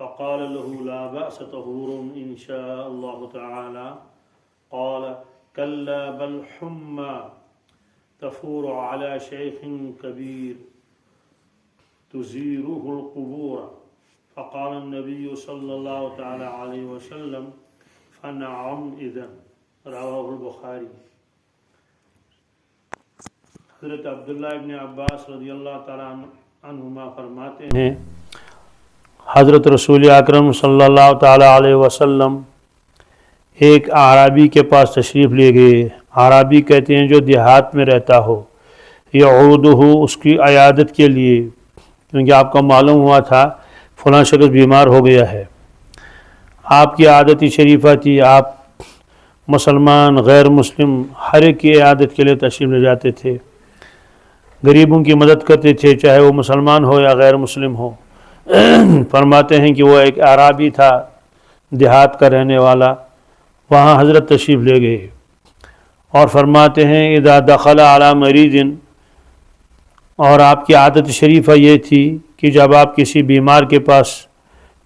فقال له لا بأس طهور إن شاء الله تعالى. قال كلا بل حمى تفور على شيخ كبير تزيره القبور. فقال النبي صلى الله تعالى عليه وسلم فنعم إذن. رواه البخاری. حضرت عبداللہ ابن عباس رضی اللہ تعالیٰ عنہما فرماتے ہیں حضرت رسول اکرم صلی اللہ تعالیٰ علیہ وسلم ایک اعرابی کے پاس تشریف لے گئے. اعرابی کہتے ہیں جو دیہات میں رہتا ہو، یعودہ اس کی عیادت کے لیے، کیونکہ آپ کو معلوم ہوا تھا فلاں شخص بیمار ہو گیا ہے. آپ کی عادت شریفہ تھی، آپ مسلمان غیر مسلم ہر ایک کی عیادت کے لیے تشریف لے جاتے تھے، غریبوں کی مدد کرتے تھے، چاہے وہ مسلمان ہو یا غیر مسلم ہو. فرماتے ہیں کہ وہ ایک اعرابی تھا، دیہات کا رہنے والا. وہاں حضرت تشریف لے گئے اور فرماتے ہیں اذا دخل علی مریض، اور آپ کی عادت شریفہ یہ تھی کہ جب آپ کسی بیمار کے پاس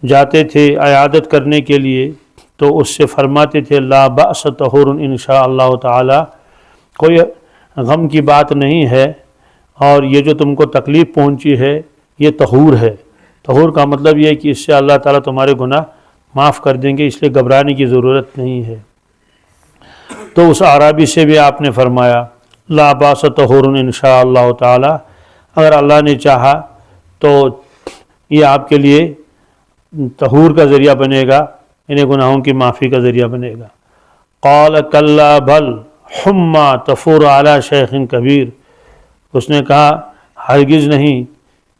جاتے تھے عیادت کرنے کے لیے تو اس سے فرماتے تھے لا بأس طہور ان شاء اللہ تعالی، کوئی غم کی بات نہیں ہے، اور یہ جو تم کو تکلیف پہنچی ہے یہ طہور ہے. طہور کا مطلب یہ ہے کہ اس سے اللہ تعالیٰ تمہارے گناہ معاف کر دیں گے، اس لیے گھبرانے کی ضرورت نہیں ہے. تو اس اعرابی سے بھی آپ نے فرمایا لا باس طہور ان شاء اللہ تعالی، اگر اللہ نے چاہا تو یہ آپ کے لیے طہور کا ذریعہ بنے گا، انہیں گناہوں کی معافی کا ذریعہ بنے گا. قال کلا بل حمى تفور علی شیخ کبیر، اس نے کہا ہرگز نہیں،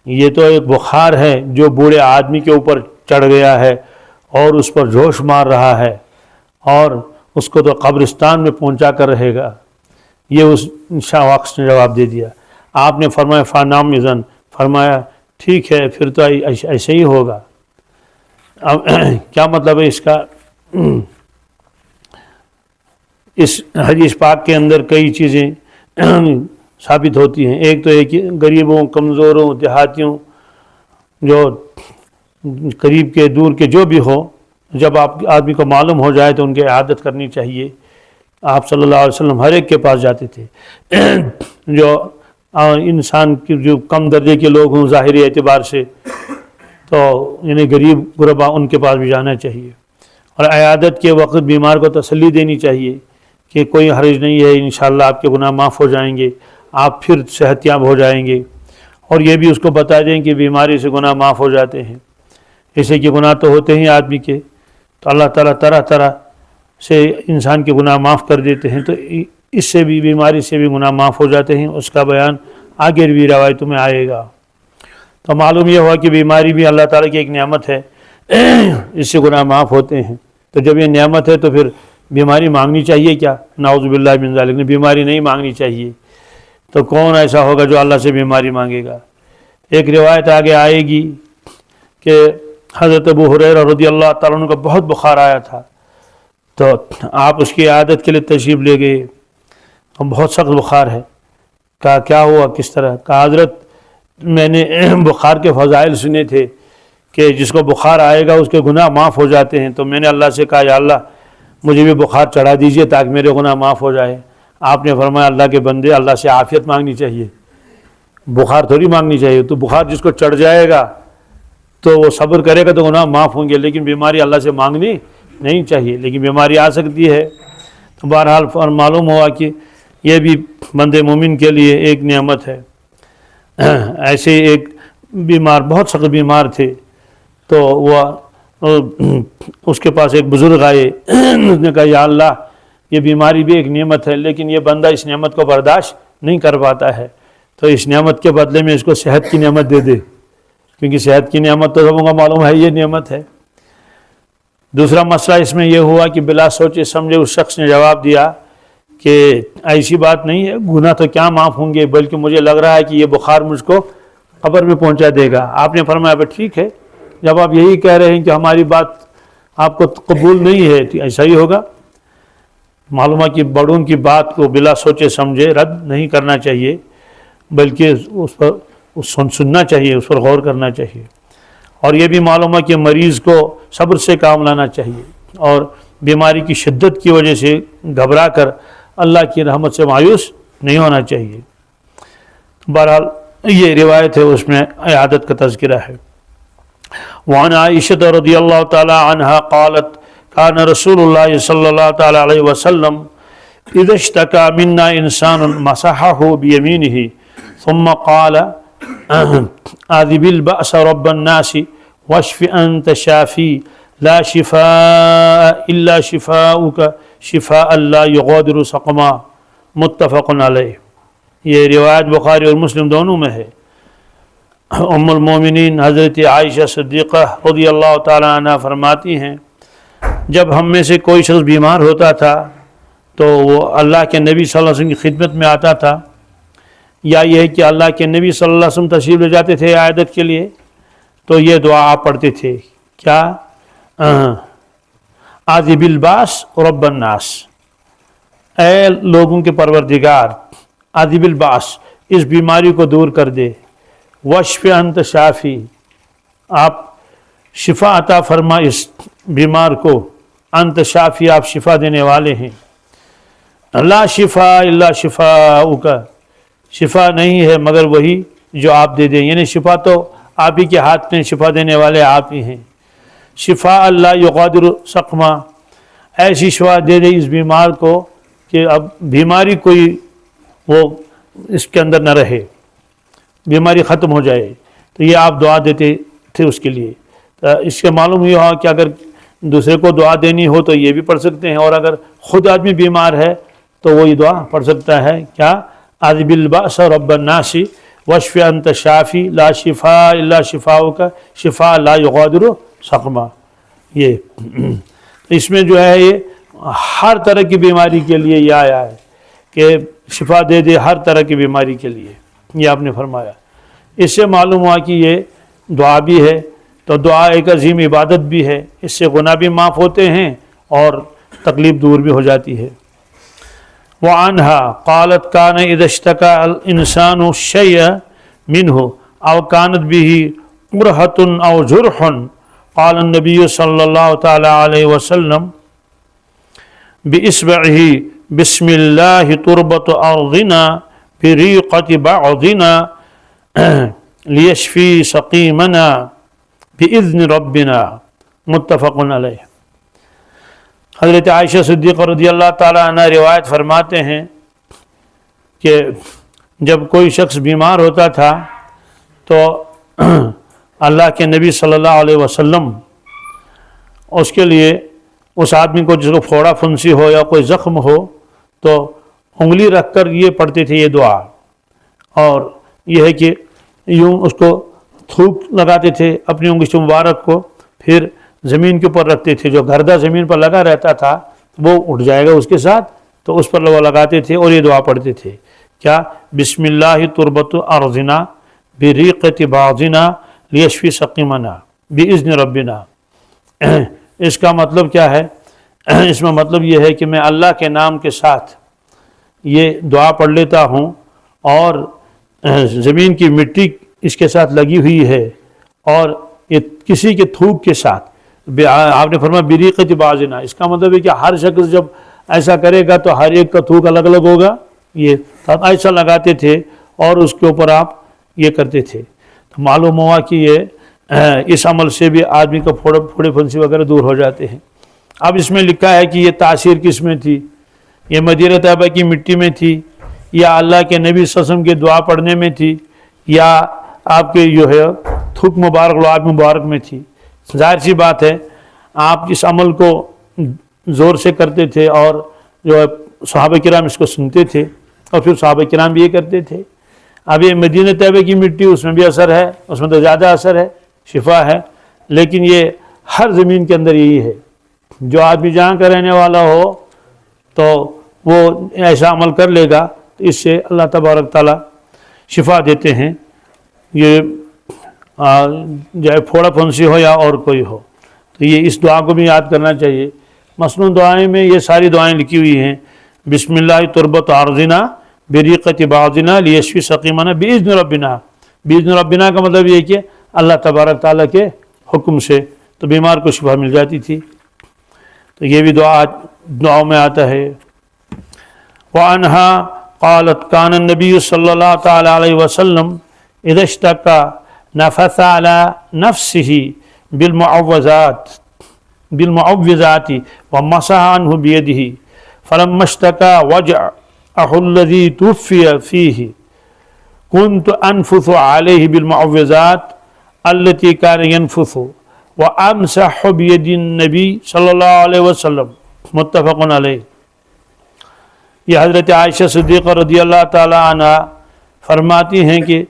یہ تو ایک بخار ہے جو بوڑھے آدمی کے اوپر چڑھ گیا ہے اور اس پر جوش مار رہا ہے، اور اس کو تو قبرستان میں پہنچا کر رہے گا. یہ اس شاہ واقع نے جواب دے دیا. آپ نے فرمایا فنعم اذن، فرمایا ٹھیک ہے پھر تو ایسے ہی ہوگا. اب کیا مطلب ہے اس کا؟ اس حدیث پاک کے اندر کئی چیزیں ثابت ہوتی ہیں. ایک تو ایک غریبوں، کمزوروں، دیہاتیوں، جو قریب کے دور کے جو بھی ہو، جب آپ آدمی کو معلوم ہو جائے تو ان کی عادت کرنی چاہیے. آپ صلی اللہ علیہ وسلم ہر ایک کے پاس جاتے تھے. جو انسان کی جو کم درجے کے لوگ ہوں ظاہری اعتبار سے، تو یعنی غریب غربا ان کے پاس بھی جانا چاہیے. اور عیادت کے وقت بیمار کو تسلی دینی چاہیے کہ کوئی حرج نہیں ہے، انشاءاللہ آپ کے گناہ معاف ہو جائیں گے، آپ پھر صحت یاب ہو جائیں گے. اور یہ بھی اس کو بتا دیں کہ بیماری سے گناہ معاف ہو جاتے ہیں. ایسے کہ گناہ تو ہوتے ہیں آدمی کے، تو اللہ تعالیٰ طرح طرح سے انسان کے گناہ معاف کر دیتے ہیں، تو اس سے بھی بیماری سے بھی گناہ معاف ہو جاتے ہیں. اس کا بیان آگے بھی روایتوں میں آئے گا. تو معلوم یہ ہوا کہ بیماری بھی اللہ تعالیٰ کی ایک نعمت ہے، اس سے گناہ معاف ہوتے ہیں. تو جب یہ نعمت ہے تو پھر بیماری مانگنی چاہیے کیا؟ نعوذ باللہ من ذالک، نے بیماری نہیں مانگنی چاہیے. تو کون ایسا ہوگا جو اللہ سے بیماری مانگے گا؟ ایک روایت آگے آئے گی کہ حضرت ابو ہریرہ رضی اللہ تعالیٰ عنہ کا بہت بخار آیا تھا، تو آپ اس کی عادت کے لیے تشریف لے گئے. بہت سخت بخار ہے. کہا کیا ہوا، کس طرح؟ کہا حضرت میں نے بخار کے فضائل سنے تھے کہ جس کو بخار آئے گا اس کے گناہ معاف ہو جاتے ہیں، تو میں نے اللہ سے کہا یا اللہ مجھے بھی بخار چڑھا دیجئے تاکہ میرے گناہ معاف ہو جائے. آپ نے فرمایا اللہ کے بندے، اللہ سے عافیت مانگنی چاہیے، بخار تھوڑی مانگنی چاہیے. تو بخار جس کو چڑھ جائے گا تو وہ صبر کرے گا تو گناہ معاف ہوں گے، لیکن بیماری اللہ سے مانگنی نہیں چاہیے، لیکن بیماری آ سکتی ہے. تو بہرحال معلوم ہوا کہ یہ بھی بند مومن کے لیے ایک نعمت ہے. ایسے ایک بیمار، بہت سخت بیمار تھے، تو وہ اس کے پاس ایک بزرگ آئے. اس نے کہا یا اللہ یہ بیماری بھی ایک نعمت ہے، لیکن یہ بندہ اس نعمت کو برداشت نہیں کر پاتا ہے، تو اس نعمت کے بدلے میں اس کو صحت کی نعمت دے دے، کیونکہ صحت کی نعمت تو سب کو معلوم ہے یہ نعمت ہے. دوسرا مسئلہ اس میں یہ ہوا کہ بلا سوچے سمجھے اس شخص نے جواب دیا کہ ایسی بات نہیں ہے، گناہ تو کیا معاف ہوں گے، بلکہ مجھے لگ رہا ہے کہ یہ بخار مجھ کو قبر میں پہنچا دے گا. آپ نے فرمایا بس ٹھیک ہے، جب آپ یہی کہہ رہے ہیں کہ ہماری بات آپ کو قبول نہیں ہے تو ایسا ہی ہوگا. معلوم ہے کہ بڑوں کی بات کو بلا سوچے سمجھے رد نہیں کرنا چاہیے، بلکہ اس پر سننا چاہیے، اس پر غور کرنا چاہیے. اور یہ بھی معلوم ہے کہ مریض کو صبر سے کام لانا چاہیے اور بیماری کی شدت کی وجہ سے گھبرا کر اللہ کی رحمت سے مایوس نہیں ہونا چاہیے۔ بہرحال یہ روایت ہے، اس میں عیادت کا تذکرہ ہے۔ وعن عائشة رضی اللہ تعالی عنہا قالت كان رسول اللہ صلی اللہ تعالی علیہ وسلم اذا اشتكى منا انسان مسحه بيمينه ثم قال اذهب البأس رب الناس واشف انت شافي لا شفاء الا شفاؤك شفاء لا يغادر سقما، متفق علیہ۔ یہ روایت بخاری اور مسلم دونوں میں ہے۔ ام المومنین حضرت عائشہ صدیقہ رضی اللہ تعالی عنہ فرماتی ہیں جب ہم میں سے کوئی شخص بیمار ہوتا تھا تو وہ اللہ کے نبی صلی اللہ علیہ وسلم کی خدمت میں آتا تھا، یا یہ ہے کہ اللہ کے نبی صلی اللہ علیہ وسلم تشریف لے جاتے تھے عیادت کے لیے تو یہ دعا آپ پڑھتے تھے، کیا؟ عاذب الباس رب الناس، اے لوگوں کے پروردگار، عاذب الباس، اس بیماری کو دور کر دے، واشف انت شافی، آپ شفا عطا فرما اس بیمار کو، انت شافی، آپ شفا دینے والے ہیں، لا شفا الا شفاؤک، شفا نہیں ہے مگر وہی جو آپ دے دیں، یعنی شفا تو آپ ہی کے ہاتھ میں، شفا دینے والے آپ ہی ہیں۔ شفا اللہ یغادر سقما، ایسی شفا دے دے اس بیمار کو کہ اب بیماری کوئی وہ اس کے اندر نہ رہے، بیماری ختم ہو جائے، تو یہ آپ دعا دیتے تھے اس کے لیے۔ اس سے معلوم یہ ہوا کہ اگر دوسرے کو دعا دینی ہو تو یہ بھی پڑھ سکتے ہیں، اور اگر خود آدمی بیمار ہے تو وہ یہ دعا پڑھ سکتا ہے، کیا؟ عاذب البأس رب الناس واشف انت شافی لا شفاء الا شفاؤک شفاء لا یغادر سقما۔ یہ اس میں جو ہے یہ ہر طرح کی بیماری کے لیے یہ آیا ہے کہ شفا دے دے ہر طرح کی بیماری کے لیے، یہ آپ نے فرمایا۔ اس سے معلوم ہوا کہ یہ دعا بھی ہے، تو دعا ایک عظیم عبادت بھی ہے، اس سے گناہ بھی معاف ہوتے ہیں اور تکلیف دور بھی ہو جاتی ہے۔ وعنها قالت كان اذا اشتكى الانسان الشيء منه او كانت به قرحة او جرح قال النبي صلى الله تعالى عليه وسلم بإصبعه بسم الله تربة أرضنا بريقة بعضنا ليشفي سقيمنا بإذن ربنا، متفق علیہ۔ حضرت عائشہ صدیقہ رضی اللہ تعالیٰ عنہ روایت فرماتے ہیں کہ جب کوئی شخص بیمار ہوتا تھا تو اللہ کے نبی صلی اللہ علیہ وسلم اس کے لیے، اس آدمی کو جس کو پھوڑا پھنسی ہو یا کوئی زخم ہو تو انگلی رکھ کر یہ پڑھتے تھے یہ دعا، اور یہ ہے کہ یوں اس کو تھوک لگاتے تھے اپنی انگلی مبارک کو، پھر زمین کے اوپر رکھتے تھے، جو گردہ زمین پر لگا رہتا تھا وہ اٹھ جائے گا اس کے ساتھ، تو اس پر وہ لگاتے تھے اور یہ دعا پڑھتے تھے، کیا؟ بسم اللہ تربت ارضنا بریقت بعضنا لیشفی سقیمنا باذن ربنا۔ اس کا مطلب کیا ہے؟ اس میں مطلب یہ ہے کہ میں اللہ کے نام کے ساتھ یہ دعا پڑھ لیتا ہوں، اور زمین کی مٹی اس کے ساتھ لگی ہوئی ہے، اور یہ کسی کے تھوک کے ساتھ، آپ نے فرمایا بریقت بعضنا، اس کا مطلب ہے کہ ہر شخص جب ایسا کرے گا تو ہر ایک کا تھوک الگ الگ ہوگا، یہ ایسا لگاتے تھے اور اس کے اوپر آپ یہ کرتے تھے، تو معلوم ہوا کہ یہ اس عمل سے بھی آدمی کا پھوڑے پھنسی وغیرہ دور ہو جاتے ہیں۔ اب اس میں لکھا ہے کہ یہ تاثیر کس میں تھی، یہ مدینہ طیبہ کی مٹی میں تھی، یا اللہ کے نبی صلی اللہ علیہ وسلم کی دعا پڑھنے میں تھی، یا آپ کے جو ہے تھوک مبارک لعاب مبارک میں تھی؟ ظاہر سی بات ہے آپ اس عمل کو زور سے کرتے تھے، اور جو ہے صحابہ کرام اس کو سنتے تھے، اور پھر صحابہ کرام بھی یہ کرتے تھے۔ اب یہ مدینہ طیبہ کی مٹی، اس میں بھی اثر ہے، اس میں تو زیادہ اثر ہے، شفا ہے، لیکن یہ ہر زمین کے اندر یہی ہے، جو آدمی جہاں کا رہنے والا ہو تو وہ ایسا عمل کر لے گا تو اس سے اللہ تبارک تعالیٰ شفا دیتے ہیں، یہ چاہے پھوڑا پھنسی ہو یا اور کوئی ہو۔ تو یہ اس دعا کو بھی یاد کرنا چاہیے۔ مصنون دعائیں میں یہ ساری دعائیں لکھی ہوئی ہیں، بسم اللہ تربت ارضنا بریقت بعضنا لیشفی سقیمنا باذن ربنا۔ باذن ربنا کا مطلب یہ کہ اللہ تبارک تعالیٰ کے حکم سے تو بیمار کو شفا مل جاتی تھی۔ تو یہ بھی دعاؤں میں آتا ہے۔ وعنہا قالت کان النبی صلی اللہ تعالی علیہ وسلم اذا اشتکا نفث علی نفسہ بالمعوذات ومسح عنہ بیدہ فلما اشتکا وجعہ الذی توفی فیہ كنت أنفث عليه بالمعوذات التي كان ينفث وأمسح بيد النبي صلی اللہ علیہ وسلم، متفق علیہ۔ یہ حضرت عائشہ صدیقہ رضی اللہ تعالی عنہ فرماتی ہیں کہ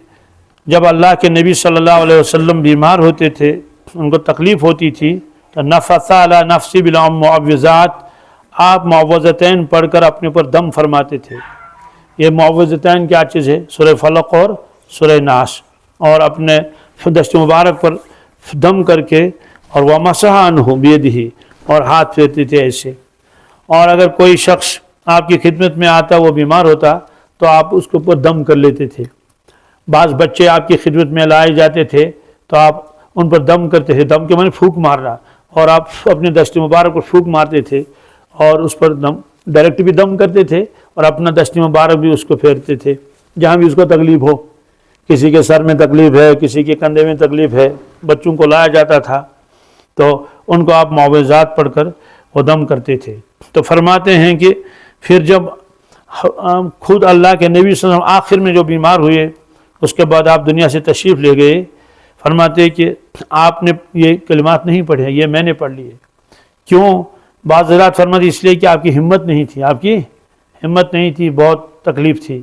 جب اللہ کے نبی صلی اللہ علیہ وسلم بیمار ہوتے تھے، ان کو تکلیف ہوتی تھی، تو نفث علی نفسی بالمعوذات، آپ معوذتین پڑھ کر اپنے پر دم فرماتے تھے۔ یہ معوذتین کیا چیز ہے؟ سورہ فلق اور سورہ ناس، اور اپنے دست مبارک پر دم کر کے اور وَمَسَحَ عَنْهُ بِيَدِهِ، اور ہاتھ پھیرتے تھے ایسے۔ اور اگر کوئی شخص آپ کی خدمت میں آتا، وہ بیمار ہوتا، تو آپ اس کے اوپر دم کر لیتے تھے۔ بعض بچے آپ کی خدمت میں لائے جاتے تھے تو آپ ان پر دم کرتے تھے، دم کے معنی پھونک مارنا، اور آپ اپنے دست مبارک پر پھونک مارتے تھے اور اس پر دم ڈائریکٹ بھی دم کرتے تھے اور اپنا دست مبارک بھی اس کو پھیرتے تھے جہاں بھی اس کو تکلیف ہو۔ کسی کے سر میں تکلیف ہے، کسی کے کندھے میں تکلیف ہے، بچوں کو لایا جاتا تھا تو ان کو آپ معوذات پڑھ کر وہ دم کرتے تھے۔ تو فرماتے ہیں کہ پھر جب خود اللہ کے نبی صلی اللہ علیہ وسلم آخر میں جو بیمار ہوئے، اس کے بعد آپ دنیا سے تشریف لے گئے، فرماتے ہیں کہ آپ نے یہ کلمات نہیں پڑھے، یہ میں نے پڑھ لیے۔ کیوں؟ بعض حضرات فرماتے اس لیے کہ آپ کی ہمت نہیں تھی، آپ کی ہمت نہیں تھی، بہت تکلیف تھی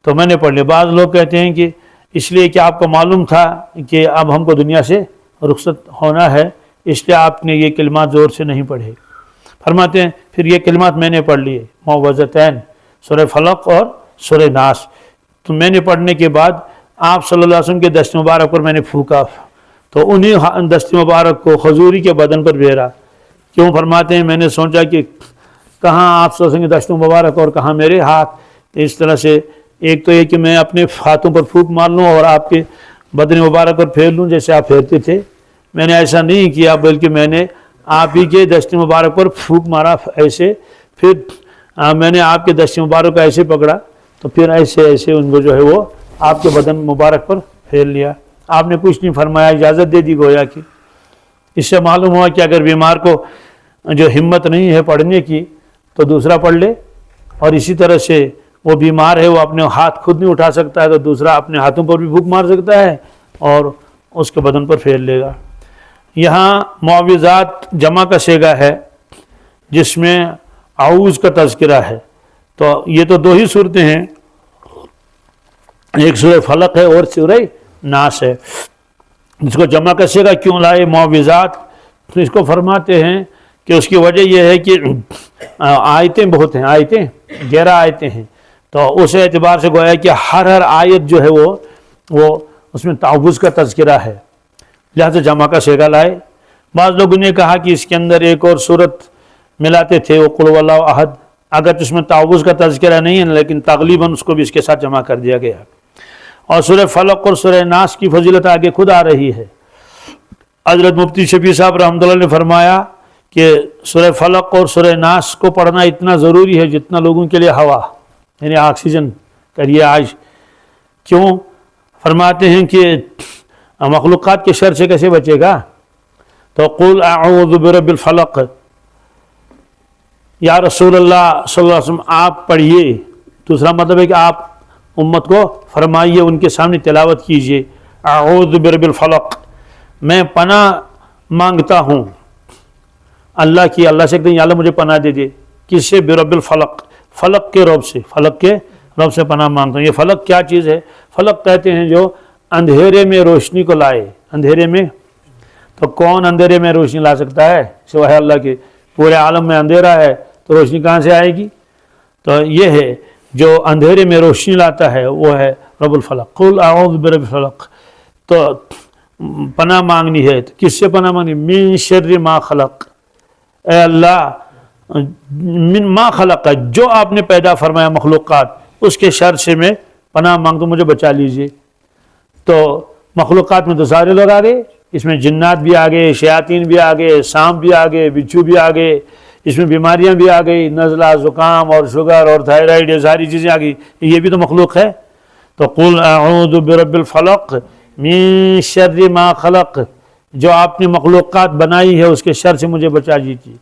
تو میں نے پڑھ لیا۔ بعض لوگ کہتے ہیں کہ اس لیے کہ آپ کو معلوم تھا کہ اب ہم کو دنیا سے رخصت ہونا ہے، اس لیے آپ نے یہ کلمات زور سے نہیں پڑھے۔ فرماتے ہیں پھر یہ کلمات میں نے پڑھ لیے، معوذتین، سورہ فلق اور سورہ ناس، تو میں نے پڑھنے کے بعد آپ صلی اللہ علیہ وسلم کے دست مبارک پر میں نے پھونکا تو انہی دست مبارک کو خضوری کے بدن پر بھیرا۔ کیوں؟ فرماتے ہیں میں نے سوچا کہ کہاں آپ صلی اللہ علیہ وسلم کے دست مبارک اور کہاں میرے ہاتھ، اس طرح سے ایک تو یہ کہ میں اپنے ہاتھوں پر پھونک مار لوں اور آپ کے بدن مبارک پر پھیر لوں جیسے آپ پھیرتے تھے۔ میں نے ایسا نہیں کیا، بلکہ میں نے آپ ہی کے دست مبارک پر پھونک مارا ایسے، پھر میں نے آپ کے دست مبارک کو ایسے پکڑا تو پھر ایسے ایسے ان کو جو ہے وہ آپ کے بدن مبارک پر پھیر لیا۔ آپ نے کچھ نہیں فرمایا، اجازت دے دی گویا کہ۔ اس سے معلوم ہوا کہ اگر بیمار کو جو ہمت نہیں ہے پڑھنے کی تو دوسرا پڑھ لے، اور اسی طرح سے وہ بیمار ہے، وہ اپنے ہاتھ خود نہیں اٹھا سکتا ہے تو دوسرا اپنے ہاتھوں پر بھی پھونک مار سکتا ہے اور اس کے بدن پر پھیر لے گا۔ یہاں معوذات جمع کا صیغہ ہے جس میں اعوذ کا تذکرہ ہے، تو یہ تو دو ہی صورتیں ہیں، ایک سورہ فلق ہے اور سورہ ناس ہے۔ اس کو جمع کا صیغہ کیوں لائے معوذات؟ تو اس کو فرماتے ہیں کہ اس کی وجہ یہ ہے کہ آیتیں بہت ہیں، آیتیں 11 آیتیں ہیں، تو اس اعتبار سے گویا کہ ہر آیت جو ہے وہ اس میں تعوذ کا تذکرہ ہے، لہذا جمع کا صیغہ لائے۔ بعض لوگوں نے کہا کہ اس کے اندر ایک اور صورت ملاتے تھے، وہ قل هو اللہ احد، اگر اس میں تعوذ کا تذکرہ نہیں ہے لیکن تغلیباً اس کو بھی اس کے ساتھ جمع کر دیا گیا۔ اور سورہ فلق اور سورہ ناس کی فضیلت آگے خود آ رہی ہے۔ حضرت مفتی شفیع صاحب رحمۃ اللہ نے فرمایا کہ سورہ فلق اور سورہ ناس کو پڑھنا اتنا ضروری ہے جتنا لوگوں کے لیے ہوا، یعنی آکسیجن کریے آج۔ کیوں؟ فرماتے ہیں کہ مخلوقات کے شر سے کیسے بچے گا؟ تو قل اعوذ برب الفلق، یا رسول اللہ صلی اللہ علیہ وسلم آپ پڑھیے، دوسرا مطلب ہے کہ آپ امت کو فرمائیے، ان کے سامنے تلاوت کیجئے، اعوذ برب الفلق، میں پناہ مانگتا ہوں اللہ کی، اللہ سے کہتے ہیں یا اللہ مجھے پناہ دے دے، کس سے؟ برب الفلق، فلق کے رب سے، فلق کے رب سے پناہ مانگتا ہوں۔ یہ فلق کیا چیز ہے؟ فلق کہتے ہیں جو اندھیرے میں روشنی کو لائے، اندھیرے میں، تو کون اندھیرے میں روشنی لا سکتا ہے سوائے اللہ کے؟ پورے عالم میں اندھیرا ہے تو روشنی کہاں سے آئے گی؟ تو یہ ہے جو اندھیرے میں روشنی لاتا ہے وہ ہے رب الفلق۔ قل اعوذ برب الفلق، تو پناہ مانگنی ہے، تو کس سے پناہ مانگنی؟ من شر ما خلق، اے اللہ من ما خلق، جو آپ نے پیدا فرمایا مخلوقات اس کے شر سے میں پناہ مانگتا ہوں، مجھے بچا لیجئے۔ تو مخلوقات میں تو سارے لوگ آ گئے، اس میں جنات بھی آ گئے، شیاطین بھی آ گئے، سانپ بھی آ گئے، بچھو بھی آ گئے، اس میں بیماریاں بھی آ گئی، نزلہ، زکام اور شوگر اور تھائرائڈ، یہ ساری چیزیں آ گئی، یہ بھی تو مخلوق ہے۔ تو قل اعوذ برب الفلق من شر ما خلق، جو آپ نے مخلوقات بنائی ہے اس کے شر سے مجھے بچا دیجیے۔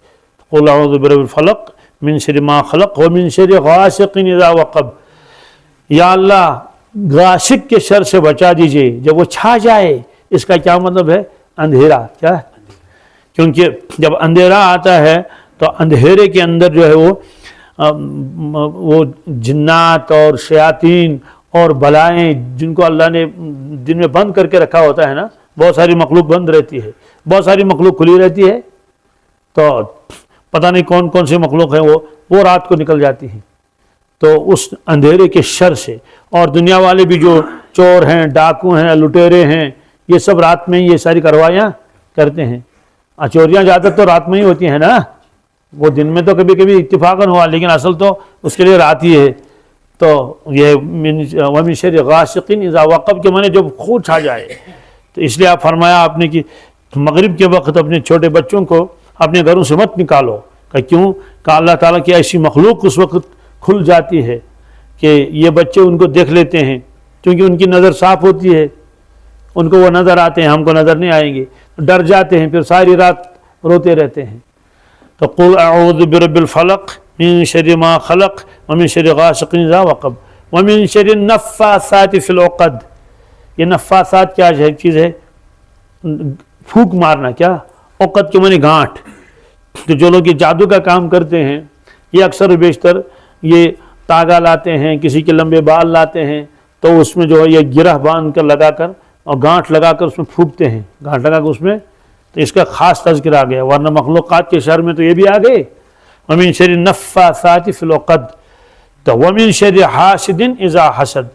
قل اعوذ برب الفلق من شر ما خلق ومن شر غاسق اذا وقب، یا اللہ غاسق کے شر سے بچا دیجیے جب وہ چھا جائے۔ اس کا کیا مطلب ہے؟ اندھیرا، کیا؟ کیونکہ جب اندھیرا آتا ہے تو اندھیرے کے اندر جو ہے وہ جنات اور شیاطین اور بلائیں جن کو اللہ نے دن میں بند کر کے رکھا ہوتا ہے نا، بہت ساری مخلوق بند رہتی ہے، بہت ساری مخلوق کھلی رہتی ہے، تو پتہ نہیں کون کون سی مخلوق ہیں وہ رات کو نکل جاتی ہیں۔ تو اس اندھیرے کے شر سے، اور دنیا والے بھی جو چور ہیں، ڈاکو ہیں، لٹیرے ہیں، یہ سب رات میں یہ ساری کاروائیاں کرتے ہیں۔ چوریاں زیادہ تو رات میں ہی ہوتی ہیں نا، وہ دن میں تو کبھی کبھی اتفاقاً ہوا، لیکن اصل تو اس کے لیے رات ہی ہے۔ تو یہ وَمِن شَرِّ غَاسِقٍ اِذَا وَقَبَ کے معنی جب خود چھا جائے، تو اس لیے آپ فرمایا آپ نے کہ مغرب کے وقت اپنے چھوٹے بچوں کو اپنے گھروں سے مت نکالو۔ کہ کیوں؟ کہ اللہ تعالیٰ کی ایسی مخلوق اس وقت کھل جاتی ہے کہ یہ بچے ان کو دیکھ لیتے ہیں، کیونکہ ان کی نظر صاف ہوتی ہے، ان کو وہ نظر آتے ہیں، ہم کو نظر نہیں آئیں گے، ڈر جاتے ہیں، پھر ساری رات روتے رہتے ہیں۔ تو قل اعوذ برب الفلق من شر ما خلق ومن شر غاسق اذا وقب ومن شر النفاثات فی العقد۔ یہ نفاثات کیا چیز ہے؟ پھونک مارنا، کیا؟ عقد کے معنی گانٹھ۔ تو جو لوگ یہ جادو کا کام کرتے ہیں یہ اکثر و بیشتر یہ تاگا لاتے ہیں، کسی کے لمبے بال لاتے ہیں، تو اس میں جو ہے یہ گرہ باندھ کر لگا کر اور گانٹھ لگا کر اس میں پھونکتے ہیں، گانٹھ لگا کر اس میں، تو اس کا خاص تذکر آ گیا، ورنہ مخلوقات کے شر میں تو یہ بھی آ گئے۔ وَمِن شَرِّ النَّفَّاثَاتِ فِي الْعُقَدِ، تو وَمِن شَرِّ حَاسِدٍ اِذَا حَسَدَ،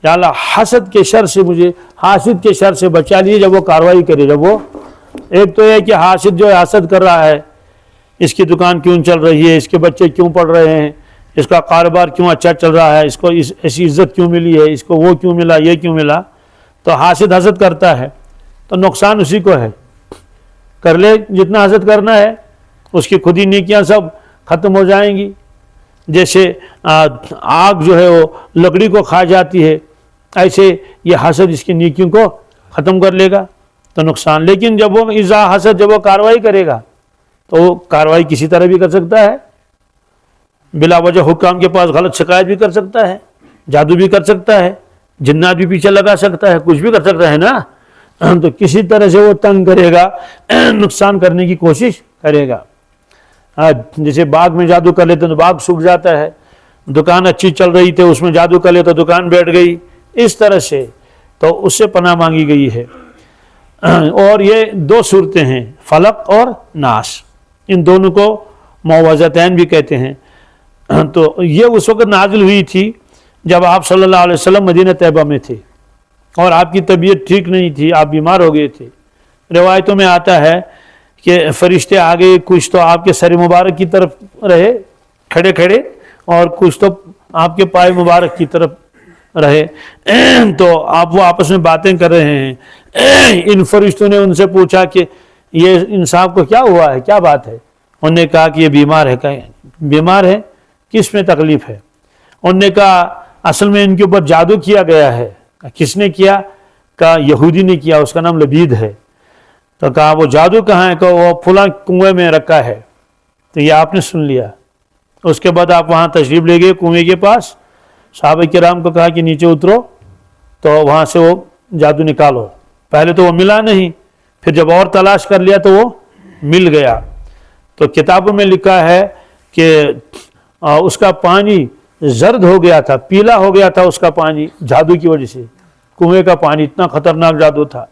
یا اللہ حسد کے شر سے مجھے، حاسد کے شر سے بچا لیجیے جب وہ کاروائی کرے۔ جب وہ، ایک تو یہ کہ حاسد جو ہے حسد کر رہا ہے، اس کی دکان کیوں چل رہی ہے، اس کے بچے کیوں پڑھ رہے ہیں، اس کا کاروبار کیوں اچھا چل رہا ہے، اس کو ایسی عزت کیوں ملی ہے، اس کو وہ کیوں ملا، یہ کیوں ملا، تو حاسد حسد کرتا ہے تو نقصان اسی کو ہے۔ کر لے جتنا حسد کرنا ہے، اس کی خود ہی نیکیاں سب ختم ہو جائیں گی۔ جیسے آگ جو ہے وہ لکڑی کو کھا جاتی ہے، ایسے یہ حسد اس کی نیکیوں کو ختم کر لے گا، تو نقصان۔ لیکن جب وہ اذا حسد، جب وہ کاروائی کرے گا تو وہ کاروائی کسی طرح بھی کر سکتا ہے، بلا وجہ حکام کے پاس غلط شکایت بھی کر سکتا ہے، جادو بھی کر سکتا ہے، جنات بھی پیچھے لگا سکتا ہے، کچھ بھی کر سکتا ہے نا۔ تو کسی طرح سے وہ تنگ کرے گا، نقصان کرنے کی کوشش کرے گا۔ جیسے باغ میں جادو کر لیتے تو باغ سوکھ جاتا ہے، دکان اچھی چل رہی تھی اس میں جادو کر لے تو دکان بیٹھ گئی، اس طرح سے تو اس سے پناہ مانگی گئی ہے۔ اور یہ دو صورتیں ہیں، فلق اور ناس، ان دونوں کو معوذتین بھی کہتے ہیں۔ تو یہ اس وقت نازل ہوئی تھی جب آپ صلی اللہ علیہ وسلم مدینہ طیبہ میں تھے اور آپ کی طبیعت ٹھیک نہیں تھی، آپ بیمار ہو گئے تھے۔ روایتوں میں آتا ہے کہ فرشتے آگے کچھ تو آپ کے سر مبارک کی طرف رہے کھڑے کھڑے، اور کچھ تو آپ کے پائے مبارک کی طرف رہے، تو آپ وہ آپس میں باتیں کر رہے ہیں۔ ان فرشتوں نے ان سے پوچھا کہ یہ انصاف کو کیا ہوا ہے، کیا بات ہے؟ انہوں نے کہا کہ یہ بیمار ہے۔ بیمار ہے؟ کس میں تکلیف ہے؟ انہوں نے کہا اصل میں ان کے اوپر جادو کیا گیا ہے۔ کس نے کیا؟ کہا یہودی نے کیا، اس کا نام لبید ہے۔ تو کہا وہ جادو کہاں ہے؟ کہ وہ فلاں کنویں میں رکھا ہے۔ تو یہ آپ نے سن لیا۔ اس کے بعد آپ وہاں تشریف لے گئے کنویں کے پاس، صحابہ کرام کو کہا کہ نیچے اترو، تو وہاں سے وہ جادو نکالو۔ پہلے تو وہ ملا نہیں، پھر جب اور تلاش کر لیا تو وہ مل گیا۔ تو کتابوں میں لکھا ہے کہ اس کا پانی زرد ہو گیا تھا، پیلا ہو گیا تھا اس کا پانی، جادو کی وجہ سے۔ کنویں کا پانی اتنا خطرناک جادو تھا۔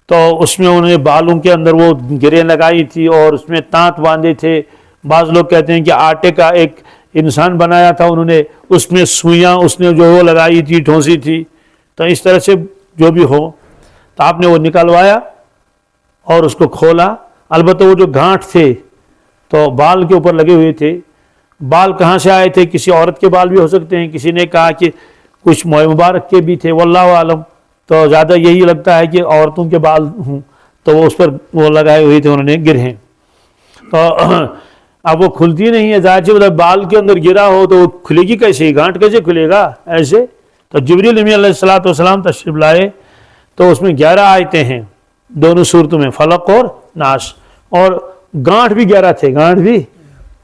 تو اس میں انہوں نے بالوں کے اندر وہ گریں لگائی تھی اور اس میں تانت باندھے تھے۔ بعض لوگ کہتے ہیں کہ آٹے کا ایک انسان بنایا تھا انہوں نے، اس میں سوئیاں اس نے جو وہ لگائی تھی، ٹھونسی تھی۔ تو اس طرح سے جو بھی ہو، تو آپ نے وہ نکلوایا اور اس کو کھولا۔ البتہ وہ جو گانٹھ تھے تو بال کے اوپر لگے ہوئے تھے۔ بال کہاں سے آئے تھے؟ کسی عورت کے بال بھی ہو سکتے ہیں، کسی نے کہا کہ کچھ موئے مبارک کے بھی تھے، واللہ عالم۔ تو زیادہ یہی لگتا ہے کہ عورتوں کے بال ہوں۔ تو وہ اس پر وہ لگائے ہوئے تھے انہوں نے گرہیں، تو اب وہ کھلتی نہیں ہے، ظاہر سی مطلب بال کے اندر گرا ہو تو وہ کھلے گی کیسے، گانٹ کیسے کھلے گا ایسے؟ تو جبریل امین علیہ السلام تشریف لائے تو اس میں 11 آیتیں ہیں دونوں صورتوں میں، فلق اور ناس، اور گانٹ بھی 11 تھے، گانٹ بھی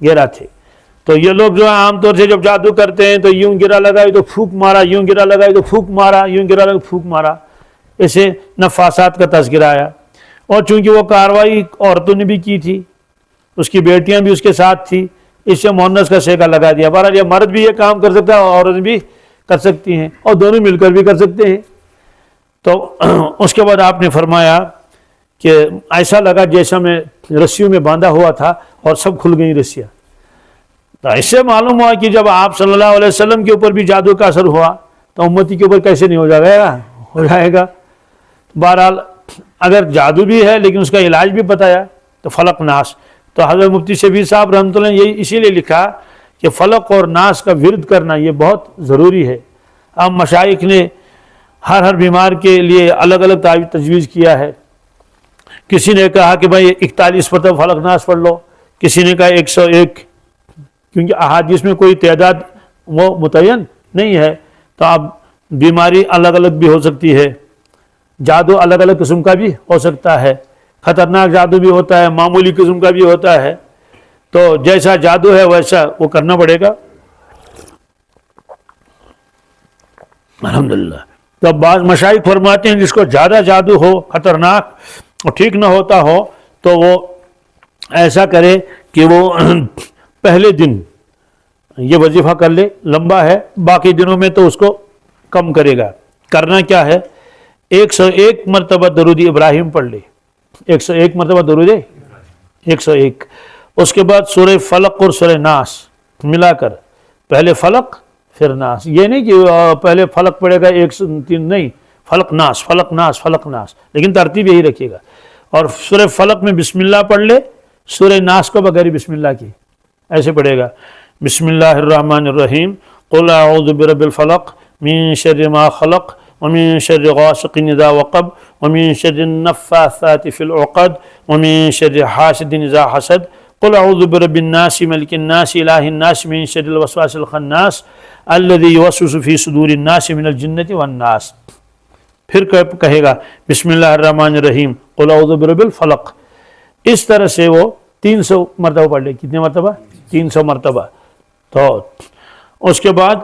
11 تھے۔ تو یہ لوگ جو ہے عام طور سے جب جادو کرتے ہیں تو یوں گرا لگائی تو پھونک مارا، یوں گرا لگائی تو پھونک مارا، یوں گرا لگائی پھونک مارا، اسے نفاسات کا تذکرہ آیا۔ اور چونکہ وہ کاروائی عورتوں نے بھی کی تھی، اس کی بیٹیاں بھی اس کے ساتھ تھی، اس سے مؤنث کا صیغہ لگا دیا۔ بہرحال یہ مرد بھی یہ کام کر سکتا ہے اور عورت بھی کر سکتی ہیں، اور دونوں مل کر بھی کر سکتے ہیں۔ تو اس کے بعد آپ نے فرمایا کہ ایسا لگا جیسا میں رسیوں میں باندھا ہوا تھا اور سب کھل گئی رسیاں۔ تو اس سے معلوم ہوا کہ جب آپ صلی اللہ علیہ وسلم کے اوپر بھی جادو کا اثر ہوا تو امتی کے اوپر کیسے نہیں ہو جائے گا، ہو جائے گا۔ بہرحال اگر جادو بھی ہے لیکن اس کا علاج بھی بتایا، تو فلق ناس۔ تو حضرت مفتی شبیر صاحب رحمۃ اللہ نے یہی اسی لیے لکھا کہ فلق اور ناس کا ورد کرنا یہ بہت ضروری ہے۔ اب مشائخ نے ہر بیمار کے لیے الگ الگ تجویز کیا ہے۔ کسی نے کہا کہ بھائی 41 مرتبہ فلق ناس پڑھ لو، کسی نے کہا 101، کیونکہ احادیث میں کوئی تعداد وہ متعین نہیں ہے، تو اب بیماری الگ الگ بھی ہو سکتی ہے، جادو الگ الگ قسم کا بھی ہو سکتا ہے، خطرناک جادو بھی ہوتا ہے، معمولی قسم کا بھی ہوتا ہے، تو جیسا جادو ہے ویسا وہ کرنا پڑے گا۔ الحمدللہ۔ تو بعض مشائخ فرماتے ہیں جس کو زیادہ جادو ہو، خطرناک اور ٹھیک نہ ہوتا ہو، تو وہ ایسا کرے کہ وہ پہلے دن یہ وظیفہ کر لے، لمبا ہے، باقی دنوں میں تو اس کو کم کرے گا۔ کرنا کیا ہے، 101 مرتبہ درود ابراہیم پڑھ لے، 101 مرتبہ درود 101۔ اس کے بعد سورہ فلق اور سورہ ناس ملا کر، پہلے فلق پھر ناس، یہ نہیں کہ پہلے فلق پڑھے گا 103، نہیں، فلق ناس فلق ناس فلق ناس، لیکن ترتیب یہی رکھیے گا۔ اور سورہ فلق میں بسم اللہ پڑھ لے، سورہ ناس کو بغیر بسم اللہ کی ایسے پڑھے گا، بسم اللہ الرحمن الرحیم، قل اعوذ برب الفلق من شر ما خلق ومن شر غاسق اذا وقب ومن شر النفاثات في العقد ومن شر حاسد اذا حسد، قل اعوذ برب الناس ملک الناس الہ الناس من شر الوسواس الخناس الذي يوسوس في صدور الناس من الجنة والناس۔ پھر کہے گا بسم اللہ الرحمن الرحیم، قل اعوذ برب الفلق۔ اس طرح سے وہ 300 مرتبہ پڑھ لے، کتنے مرتبہ؟ 300 مرتبہ۔ تو اس کے بعد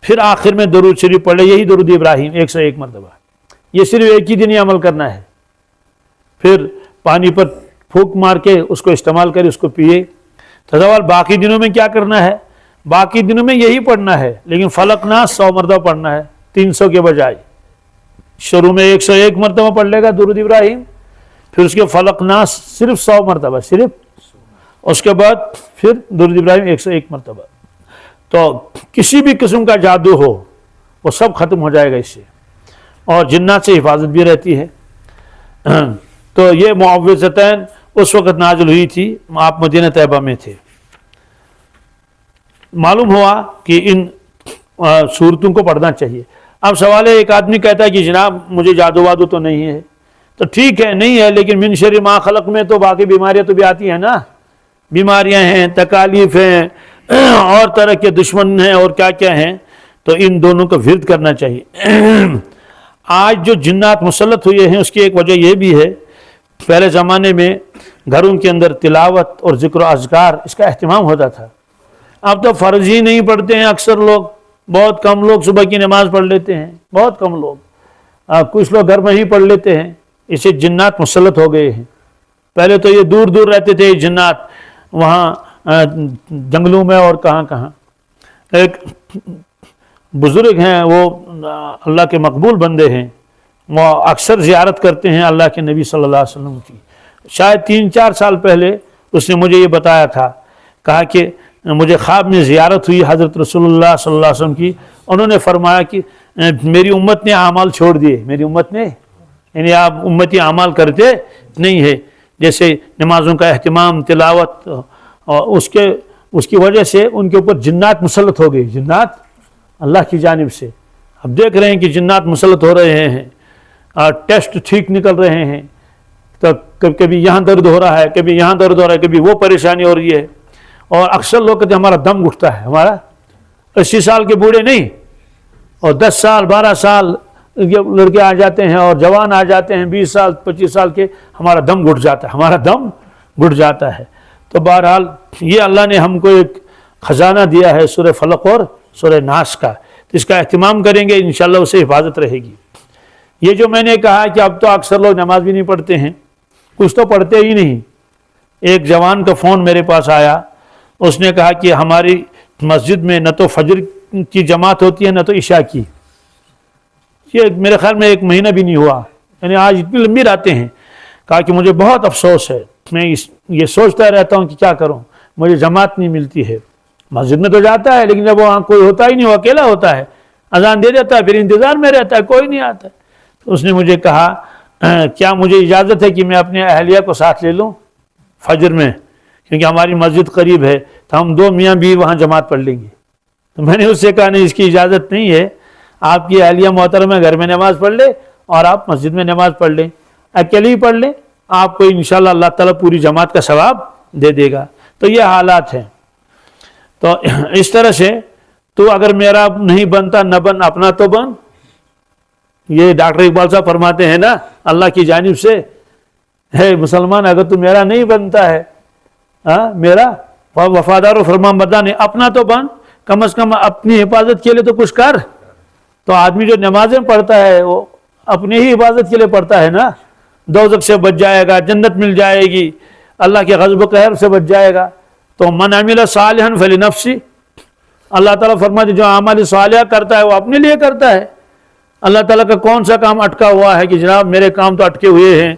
پھر آخر میں درود شریف پڑھ لے، یہی درود ابراہیم 101 مرتبہ۔ یہ صرف ایک ہی دن ہی عمل کرنا ہے، پھر پانی پر پھونک مار کے اس کو استعمال کرے، اس کو پیے۔ تو سوال باقی دنوں میں کیا کرنا ہے؟ باقی دنوں میں یہی پڑھنا ہے، لیکن فلق ناس 100 مرتبہ پڑھنا ہے، 300 کے بجائے۔ شروع میں 101 مرتبہ پڑھ لے گا درود ابراہیم، پھر اس کے فلق ناس صرف 100 مرتبہ، صرف، اس کے بعد پھر درود ابراہیم 101 مرتبہ۔ تو کسی بھی قسم کا جادو ہو وہ سب ختم ہو جائے گا اس سے، اور جنات سے حفاظت بھی رہتی ہے۔ تو یہ معوذتین اس وقت نازل ہوئی تھی، آپ مدینہ طیبہ میں تھے۔ معلوم ہوا کہ ان صورتوں کو پڑھنا چاہیے۔ اب سوال ہے، ایک آدمی کہتا ہے کہ جناب مجھے جادو وادو تو نہیں ہے، تو ٹھیک ہے نہیں ہے، لیکن من شر ما خلق میں تو باقی بیماریاں تو بھی آتی ہیں نا، بیماریاں ہیں، تکالیف ہیں، اور طرح کے دشمن ہیں، اور کیا کیا ہیں، تو ان دونوں کا ورد کرنا چاہیے۔ آج جو جنات مسلط ہوئے ہیں اس کی ایک وجہ یہ بھی ہے، پہلے زمانے میں گھروں کے اندر تلاوت اور ذکر و اذکار اس کا اہتمام ہوتا تھا۔ اب تو فرض ہی نہیں پڑھتے ہیں اکثر لوگ، بہت کم لوگ صبح کی نماز پڑھ لیتے ہیں، بہت کم لوگ، کچھ لوگ گھر میں ہی پڑھ لیتے ہیں، اسے جنات مسلط ہو گئے ہیں۔ پہلے تو یہ دور دور رہتے تھے جنات، وہاں جنگلوں میں اور کہاں کہاں۔ ایک بزرگ ہیں، وہ اللہ کے مقبول بندے ہیں، وہ اکثر زیارت کرتے ہیں اللہ کے نبی صلی اللہ علیہ وسلم کی۔ شاید 3-4 سال پہلے اس نے مجھے یہ بتایا تھا، کہا کہ مجھے خواب میں زیارت ہوئی حضرت رسول اللہ صلی اللہ علیہ وسلم کی، انہوں نے فرمایا کہ میری امت نے اعمال چھوڑ دیے، میری امت نے، یعنی آپ امتی اعمال کرتے نہیں ہے، جیسے نمازوں کا اہتمام، تلاوت، اور اس کی وجہ سے ان کے اوپر جنات مسلط ہو گئی، جنات اللہ کی جانب سے۔ اب دیکھ رہے ہیں کہ جنات مسلط ہو رہے ہیں، ٹیسٹ ٹھیک نکل رہے ہیں، تو کبھی یہاں درد ہو رہا ہے، کبھی یہاں درد ہو رہا ہے، کبھی وہ پریشانی ہو رہی ہے. اور اکثر لوگ کہتے ہیں ہمارا دم گھٹتا ہے. ہمارا 80 سال کے بوڑھے نہیں، اور 10 سال 12 سال لڑکے آ جاتے ہیں اور جوان آ جاتے ہیں 20 سال 25 سال کے، ہمارا دم گھٹ جاتا ہے، ہمارا دم گھٹ جاتا ہے. تو بہرحال یہ اللہ نے ہم کو ایک خزانہ دیا ہے سورہ فلق اور سورہ ناس کا، تو اس کا اہتمام کریں گے انشاءاللہ اسے حفاظت رہے گی. یہ جو میں نے کہا کہ اب تو اکثر لوگ نماز بھی نہیں پڑھتے ہیں، کچھ تو پڑھتے ہی نہیں. ایک جوان کا فون میرے پاس آیا، اس نے کہا کہ ہماری مسجد میں نہ تو فجر کی جماعت ہوتی ہے نہ تو عشاء کی. یہ میرے خیال میں 1 مہینہ بھی نہیں ہوا، یعنی آج اتنی لمبی راتیں ہیں. کہا کہ مجھے بہت افسوس ہے، میں یہ سوچتا رہتا ہوں کہ کیا کروں، مجھے جماعت نہیں ملتی ہے. مسجد میں تو جاتا ہے لیکن جب وہاں کوئی ہوتا ہی نہیں، وہ اکیلا ہوتا ہے، اذان دے دیتا ہے، پھر انتظار میں رہتا ہے، کوئی نہیں آتا. تو اس نے مجھے کہا کیا مجھے اجازت ہے کہ میں اپنے اہلیہ کو ساتھ لے لوں فجر میں، کیونکہ ہماری مسجد قریب ہے، تو ہم 2 میاں بیوی وہاں جماعت پڑھ لیں گے. تو میں نے اس سے کہا نہیں، اس کی اجازت نہیں ہے. آپ کی اہلیہ محترمہ گھر میں نماز پڑھ لے اور آپ مسجد میں نماز پڑھ لیں، اکیلے ہی پڑھ لیں، آپ کو انشاءاللہ اللہ تعالیٰ پوری جماعت کا ثواب دے دے گا. تو یہ حالات ہیں. تو اس طرح سے تو اگر میرا نہیں بنتا نہ بن، اپنا تو بن. یہ ڈاکٹر اقبال صاحب فرماتے ہیں نا اللہ کی جانب سے، ہے مسلمان اگر تو میرا نہیں بنتا ہے، میرا وفادار و فرمان بردار نہیں، اپنا تو بن، کم از کم اپنی حفاظت کے لیے تو کچھ کر. تو آدمی جو نمازیں پڑھتا ہے وہ اپنی ہی حفاظت کے لیے پڑھتا ہے نا. دوزخ سے بچ جائے گا، جنت مل جائے گی، اللہ کے غضب و قہر سے بچ جائے گا. تو من عمل صالحا فلنفسی، اللہ تعالیٰ فرماتے جو اعمال صالحہ کرتا ہے وہ اپنے لیے کرتا ہے. اللہ تعالیٰ کا کون سا کام اٹکا ہوا ہے کہ جناب میرے کام تو اٹکے ہوئے ہیں،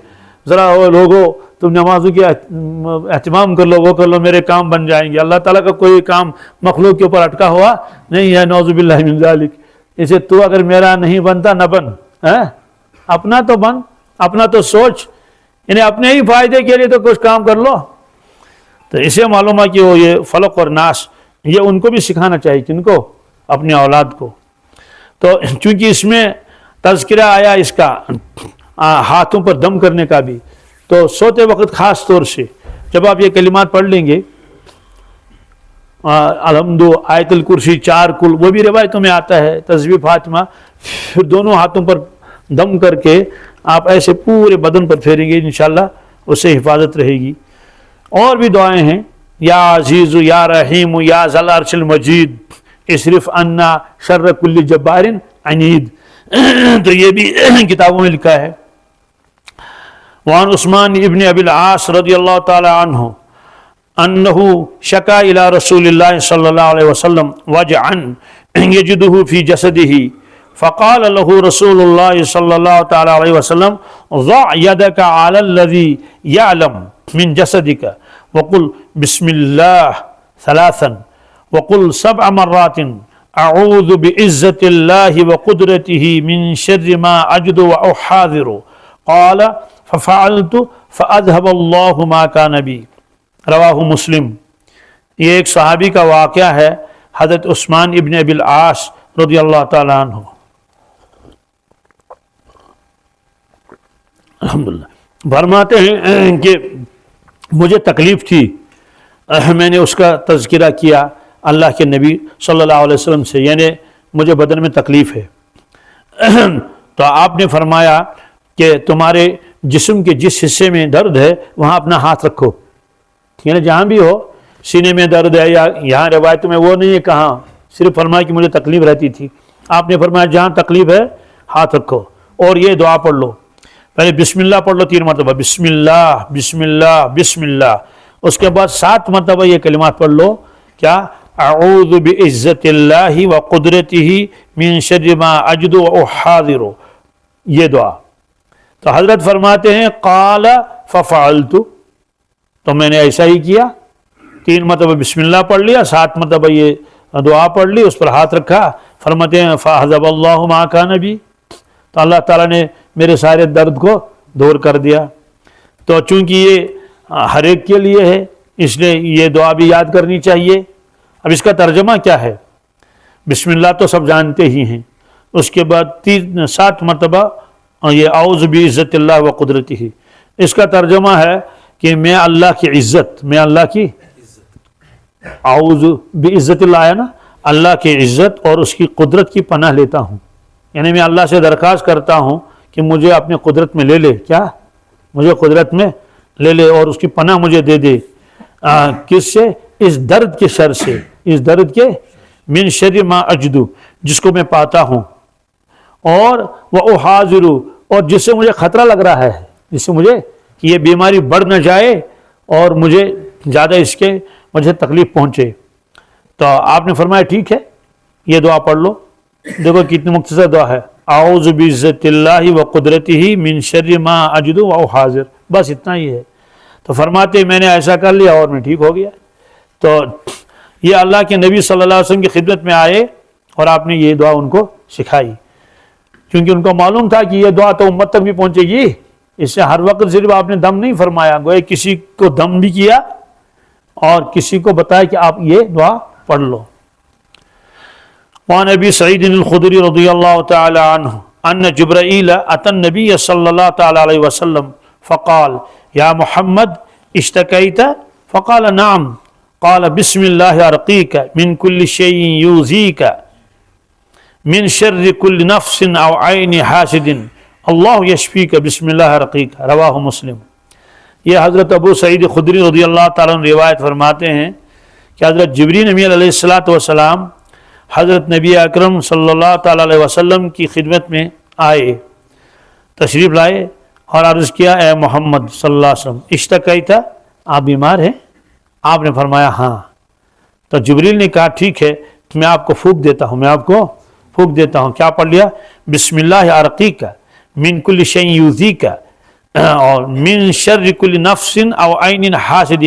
ذرا لوگوں تم نمازوں کی اہتمام کر لو، وہ کر لو، میرے کام بن جائیں گے. اللہ تعالیٰ کا کوئی کام مخلوق کے اوپر اٹکا ہوا نہیں ہے، نعوذ باللہ من ذالک. اسے تو اگر میرا نہیں بنتا نہ بن، اپنا تو بن، اپنا تو سوچ، انہیں اپنے ہی فائدے کے لیے تو کچھ کام کر لو. تو اسے معلوم ہے کہ وہ یہ فلق اور ناس یہ ان کو بھی سکھانا چاہیے، کن کو؟ اپنے اولاد کو. تو چونکہ اس میں تذکرہ آیا اس کا ہاتھوں پر دم کرنے کا بھی، تو سوتے وقت خاص طور سے جب آپ یہ کلمات پڑھ لیں گے، الحمد، آیت الکرسی، 4 کل، وہ بھی روایتوں میں آتا ہے، تسبیح فاطمہ، پھر دونوں ہاتھوں پر دم کر کے آپ ایسے پورے بدن پر پھیریں گے، انشاءاللہ اس سے حفاظت رہے گی. اور بھی دعائیں ہیں، یا عزیز یا رحیم یا ذل عرش المجید اصرف عنا شر کل جبار عنید. تو یہ بھی کتابوں میں لکھا ہے. وعن عثمان ابن ابی العاص رضی اللہ تعالی عنہ انه شکا الى رسول اللہ صلی اللہ علیہ وسلم وجعا یجده فی جسده فقال له رسول اللہ صلی اللہ تعالی علیہ وسلم ضع يدك على الذي يعلم من جسدك وقل بسم الله 3 وقل 7 مرات اعوذ بعزة الله وقدرته من شر ما اجد واحاذر قال ففعلت فاذهب الله ما كان بي. رواہ مسلم. یہ ایک صحابی کا واقعہ ہے، حضرت عثمان ابن ابی العاص رضی اللہ تعالیٰ عنہ. الحمدللہ فرماتے ہیں کہ مجھے تکلیف تھی، میں نے اس کا تذکرہ کیا اللہ کے نبی صلی اللہ علیہ وسلم سے، یعنی مجھے بدن میں تکلیف ہے. تو آپ نے فرمایا کہ تمہارے جسم کے جس حصے میں درد ہے وہاں اپنا ہاتھ رکھو، یعنی جہاں بھی ہو، سینے میں درد ہے یا یہاں روایت میں وہ نہیں ہے کہاں، صرف فرمایا کہ مجھے تکلیف رہتی تھی. آپ نے فرمایا جہاں تکلیف ہے ہاتھ رکھو اور یہ دعا پڑھ لو. پہلے بسم اللہ پڑھ لو 3 مرتبہ، بسم اللہ بسم اللہ بسم اللہ. اس کے بعد 7 مرتبہ یہ کلمات پڑھ لو، کیا؟ اعوذ بعزت اللہ وقدرتہ من شر ما اجد واحاذر، یہ دعا. تو حضرت فرماتے ہیں قال ففعلت، تو میں نے ایسا ہی کیا، 3 مرتبہ بسم اللہ پڑھ لیا، 7 مرتبہ یہ دعا پڑھ لی، اس پر ہاتھ رکھا. فرماتے ہیں فَأَحْذَبَ اللَّهُ مَا كَانَ بِي، تو اللہ تعالیٰ نے میرے سارے درد کو دور کر دیا. تو چونکہ یہ ہر ایک کے لیے ہے اس لیے یہ دعا بھی یاد کرنی چاہیے. اب اس کا ترجمہ کیا ہے؟ بسم اللہ تو سب جانتے ہی ہیں، اس کے بعد 7 مرتبہ یہ اعوذ بعزت اللہ و قدرتہ، اس کا ترجمہ ہے کہ میں اللہ کی عزت، میں اللہ کی اعوذ بعزت اللہ ہے نا، اللہ کی عزت اور اس کی قدرت کی پناہ لیتا ہوں. یعنی میں اللہ سے درخواست کرتا ہوں کہ مجھے اپنے قدرت میں لے لے، کیا مجھے قدرت میں لے لے اور اس کی پناہ مجھے دے دے. کس سے؟ اس درد کے شر سے، اس درد کے من شر ما اجدو، جس کو میں پاتا ہوں، اور وہ احاذر، اور جس سے مجھے خطرہ لگ رہا ہے، جس سے مجھے کہ یہ بیماری بڑھ نہ جائے اور مجھے زیادہ اس کے مجھے تکلیف پہنچے. تو آپ نے فرمایا ٹھیک ہے یہ دعا پڑھ لو. دیکھو کتنی مختصر دعا ہے، اعوذ بعزت اللہ و قدرتہ من شر ما اجد و احاذر، بس اتنا ہی ہے. تو فرماتے میں نے ایسا کر لیا اور میں ٹھیک ہو گیا. تو یہ اللہ کے نبی صلی اللہ علیہ وسلم کی خدمت میں آئے اور آپ نے یہ دعا ان کو سکھائی، کیونکہ ان کو معلوم تھا کہ یہ دعا تو امت تک بھی پہنچے گی. اس سے ہر وقت صرف آپ نے دم نہیں فرمایا، گویا کسی کو دم بھی کیا اور کسی کو بتایا کہ آپ یہ دعا پڑھ لو. وعن ابی سعید الخدری رضی اللہ تعالی عنہ ان جبرائیل اتى النبی صلی اللہ تعالی علیہ وسلم فقال یا محمد اشتکیت؟ فقال نعم. قال بسم اللہ ارقیک من کل شیء یؤذیک من شر کل نفس او عین حاسد اللہ یشفیک بسم اللہ ارقیک. رواہ مسلم. یہ حضرت ابو سعید خدری رضی اللہ تعالیٰ عنہ روایت فرماتے ہیں کہ حضرت جبرائیل امین علیہ السلام حضرت نبی اکرم صلی اللہ تعالیٰ علیہ وسلم کی خدمت میں آئے، تشریف لائے اور عرض کیا اے محمد صلی اللہ علیہ وسلم اشتکیت، آپ بیمار ہیں؟ آپ نے فرمایا ہاں. تو جبرائیل نے کہا ٹھیک ہے میں آپ کو پھونک دیتا ہوں، میں آپ کو پھونک دیتا ہوں. کیا پڑھ لیا؟ بسم اللہ ارقیک من کل شیء یؤذیک اور من شر کل نفس او عین حاسد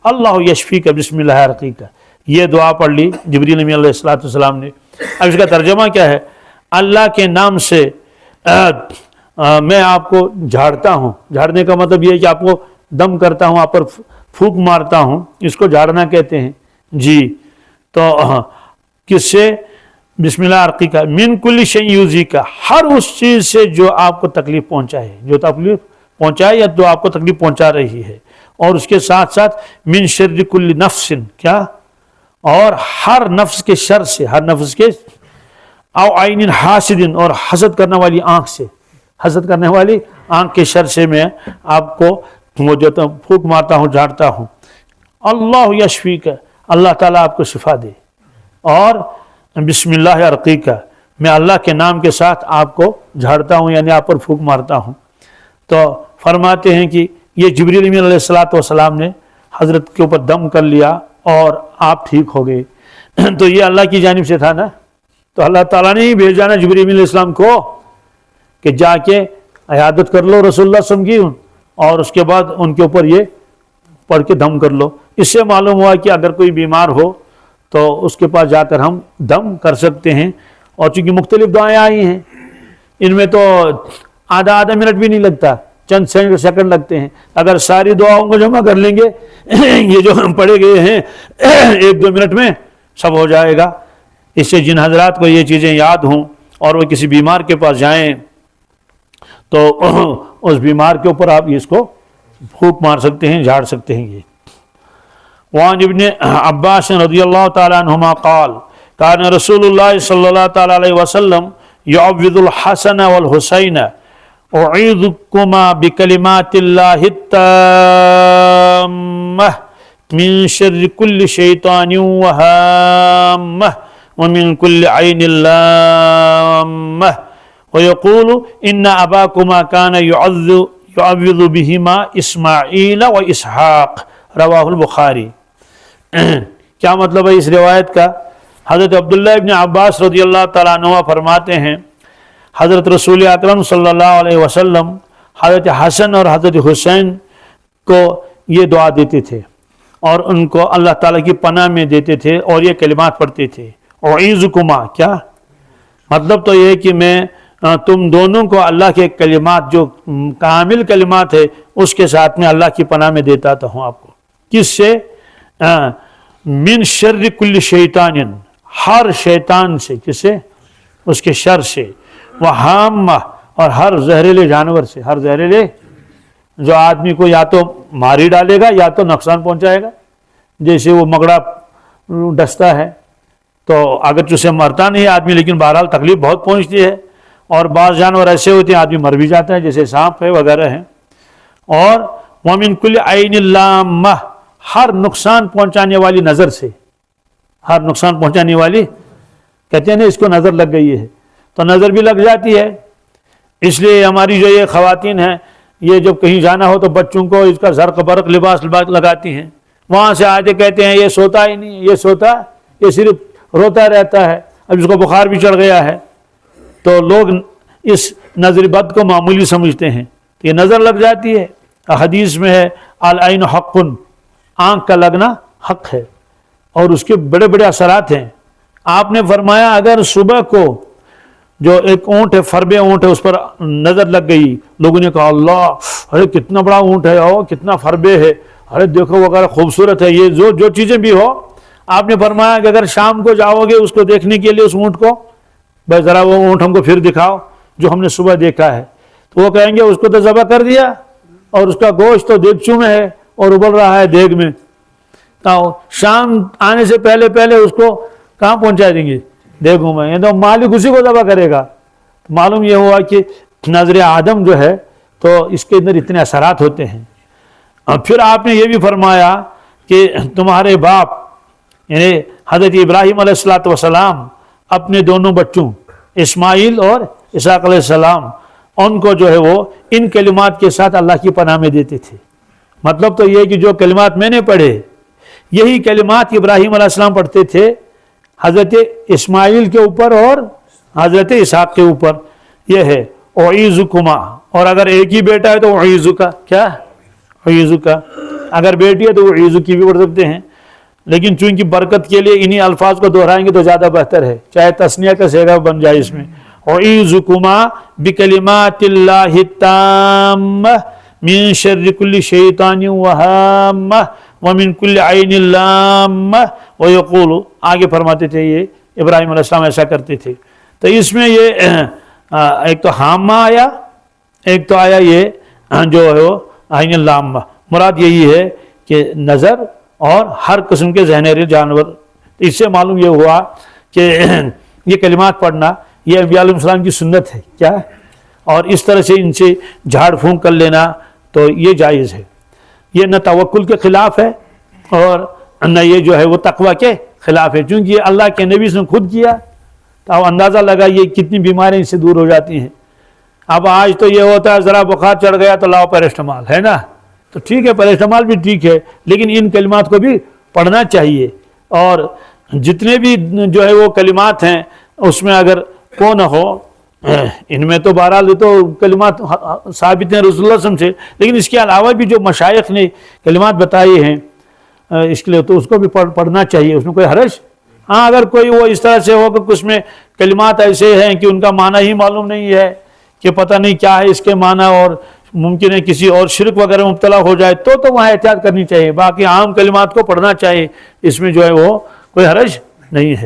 اللہ یشفیک بسم اللہ ارقیک. یہ دعا پڑھ لی جبرائیل نبی علیہ السلام نے. اب اس کا ترجمہ کیا ہے؟ اللہ کے نام سے میں آپ کو جھاڑتا ہوں. جھاڑنے کا مطلب یہ ہے کہ آپ کو دم کرتا ہوں، آپ پر پھونک مارتا ہوں، اس کو جھاڑنا کہتے ہیں جی. تو کس سے؟ بسم اللہ ارقیک من کل شیء یؤذیک، ہر اس چیز سے جو آپ کو تکلیف پہنچائے، جو تکلیف پہنچائے یا جو آپ کو تکلیف پہنچا رہی ہے، اور اس کے ساتھ ساتھ من شر کل نفس، کیا؟ اور ہر نفس کے شر سے، ہر نفس کے، او عین حاسد، اور حسد کرنے والی آنکھ سے، حسد کرنے والی آنکھ کے شر سے میں آپ کو وہ جو پھونک مارتا ہوں، جھاڑتا ہوں. اللہ یشفیک، اللہ تعالیٰ آپ کو شفا دے. اور بسم اللہ ارقیک، میں اللہ کے نام کے ساتھ آپ کو جھاڑتا ہوں، یعنی آپ پر پھونک مارتا ہوں. تو فرماتے ہیں کہ یہ جبرائیل امین علیہ السلام نے حضرت کے اوپر دم کر لیا اور آپ ٹھیک ہو گئے. تو یہ اللہ کی جانب سے تھا نا. تو اللہ تعالیٰ نے ہی بھیجا نا جبرائیل علیہ السلام کو کہ جا کے عیادت کر لو رسول اللہ صلی اللہ علیہ وسلم کی، اور اس کے بعد ان کے اوپر یہ پڑھ کے دم کر لو. اس سے معلوم ہوا کہ اگر کوئی بیمار ہو تو اس کے پاس جا کر ہم دم کر سکتے ہیں. اور چونکہ مختلف دعائیں آئی ہیں، ان میں تو آدھا منٹ بھی نہیں لگتا، چند سیکنڈ لگتے ہیں. اگر ساری دعاؤں کو جمع کر لیں گے یہ جو ہم پڑھے گئے ہیں 1-2 منٹ میں سب ہو جائے گا. اس سے جن حضرات کو یہ چیزیں یاد ہوں اور وہ کسی بیمار کے پاس جائیں تو اس بیمار کے اوپر آپ اس کو پھونک مار سکتے ہیں، جھاڑ سکتے ہیں. یہ وعن ابن عباس رضی اللہ تعالی عنہما قال کان رسول اللہ صلی اللہ تعالی علیہ وسلم یعوذ الحسن والحسین اعیذکما بکلمات اللہ التامہ من شر کل شیطان وہامہ ومن کل عین لامہ ویقول ان اباکما کان یعوذ بہما اسماعیل و اسحاق. رواہ البخاری. کیا مطلب ہے اس روایت کا؟ حضرت عبداللہ ابن عباس رضی اللہ تعالیٰ عنہ فرماتے ہیں حضرت رسول اکرم صلی اللہ علیہ وسلم حضرت حسن اور حضرت حسین کو یہ دعا دیتے تھے اور ان کو اللہ تعالیٰ کی پناہ میں دیتے تھے اور یہ کلمات پڑھتے تھے. اعیذکما، کیا مطلب؟ تو یہ کہ میں تم دونوں کو اللہ کے کلمات جو کامل کلمات ہے اس کے ساتھ میں اللہ کی پناہ میں دیتا ہوں آپ کو. کس سے؟ من شر کل شیطان، ہر شیطان سے. کس سے؟ اس کے شر سے. وہامہ، اور ہر زہریلے جانور سے، ہر زہریلے جو آدمی کو یا تو مار ہی ڈالے گا یا تو نقصان پہنچائے گا. جیسے وہ مگڑا ڈستا ہے تو اگر اسے مرتا نہیں آدمی لیکن بہرحال تکلیف بہت پہنچتی ہے. اور بعض جانور ایسے ہوتے ہیں آدمی مر بھی جاتا ہے جیسے سانپ ہے وغیرہ ہیں. اور وَمِن كُلِّ عَيْنٍ لَامَّةٍ ہر نقصان پہنچانے والی نظر سے, ہر نقصان پہنچانے والی, کہتے ہیں نا اس کو نظر لگ گئی ہے تو نظر بھی لگ جاتی ہے. اس لیے ہماری جو یہ خواتین ہیں یہ جب کہیں جانا ہو تو بچوں کو اس کا زرق برق لباس لگاتی ہیں. وہاں سے آتے کہتے ہیں یہ سوتا ہی نہیں, یہ سوتا, یہ صرف روتا رہتا ہے, اب اس کو بخار بھی چڑھ گیا ہے. تو لوگ اس نظر بد کو معمولی سمجھتے ہیں. یہ نظر لگ جاتی ہے. حدیث میں ہے العین حق, آنکھ کا لگنا حق ہے اور اس کے بڑے بڑے اثرات ہیں. آپ نے فرمایا اگر صبح کو جو ایک اونٹ ہے, فربے اونٹ ہے, اس پر نظر لگ گئی, لوگوں نے کہا اللہ ارے کتنا بڑا اونٹ ہے, او کتنا فربے ہے, ارے دیکھو وغیرہ خوبصورت ہے, یہ جو چیزیں بھی ہو. آپ نے فرمایا کہ اگر شام کو جاؤ گے اس کو دیکھنے کے لیے اس اونٹ کو, بھائی ذرا وہ اونٹ ہم کو پھر دکھاؤ جو ہم نے صبح دیکھا ہے, تو وہ کہیں گے اس کو تو ذبح کر دیا اور اس کا گوشت تو دیگچوں میں ہے اور ابل رہا ہے دیگ میں. تو شام آنے سے پہلے پہلے اس کو کہاں پہنچا دیں گے, دیگوں میں. تو مالک اسی کو ذبح کرے گا. معلوم یہ ہوا کہ نظر آدم جو ہے تو اس کے اندر اتنے اثرات ہوتے ہیں. اور پھر آپ نے یہ بھی فرمایا کہ تمہارے باپ یعنی حضرت ابراہیم علیہ السلام اپنے دونوں بچوں اسماعیل اور اسحاق علیہ السلام ان کو جو ہے وہ ان کلمات کے ساتھ اللہ کی پناہ میں دیتے تھے. مطلب تو یہ کہ جو کلمات میں نے پڑھے یہی کلمات ابراہیم علیہ السلام پڑھتے تھے حضرت اسماعیل کے اوپر اور حضرت اسحاق کے اوپر. یہ ہے اعیذکما, اور اگر ایک ہی بیٹا ہے تو اعیذکا, کیا اعیذکا, اگر بیٹی ہے تو اعیذکی بھی پڑھ سکتے ہیں. لیکن چونکہ برکت کے لیے انہی الفاظ کو دہرائیں گے تو زیادہ بہتر ہے, چاہے تسنیہ کا صیغہ بن جائے اس میں. اعیذکما بکلمات اللہ التامہ من شر کل شیطان وہامہ ومن کل عین لامہ ویقول. آگے فرماتے تھے یہ ابراہیم علیہ السلام ایسا کرتے تھے. تو اس میں یہ ایک تو حامہ آیا, ایک تو آیا یہ جو ہے وہ عین لامہ. مراد یہی ہے کہ نظر اور ہر قسم کے ذہنی جانور. اس سے معلوم یہ ہوا کہ یہ کلمات پڑھنا یہ انبیاء علیہ السلام کی سنت ہے, کیا, اور اس طرح سے ان سے جھاڑ پھونک کر لینا تو یہ جائز ہے. یہ نہ توکل کے خلاف ہے اور نہ یہ جو ہے وہ تقوی کے خلاف ہے, چونکہ یہ اللہ کے نبی نے خود کیا. تو اب اندازہ لگا یہ کتنی بیماریاں اس سے دور ہو جاتی ہیں. اب آج تو یہ ہوتا ہے ذرا بخار چڑھ گیا تو لاؤ پیرسٹمال, ہے نا, تو ٹھیک ہے پیرسٹمال بھی ٹھیک ہے لیکن ان کلمات کو بھی پڑھنا چاہیے. اور جتنے بھی جو ہے وہ کلمات ہیں اس میں اگر کو نہ ہو, ان میں تو بہرحال تو کلمات ثابت ہیں رسول اللہ صلی اللہ علیہ وسلم سے, لیکن اس کے علاوہ بھی جو مشائخ نے کلمات بتائے ہیں اس کے لیے تو اس کو بھی پڑھنا چاہیے, اس میں کوئی حرج. ہاں اگر کوئی وہ اس طرح سے ہو کہ کچھ میں کلمات ایسے ہیں کہ ان کا معنی ہی معلوم نہیں ہے کہ پتہ نہیں کیا ہے اس کے معنی اور ممکن ہے کسی اور شرک وغیرہ مبتلا ہو جائے تو وہاں احتیاط کرنی چاہیے. باقی عام کلمات کو پڑھنا چاہیے, اس میں جو ہے وہ کوئی حرج نہیں ہے.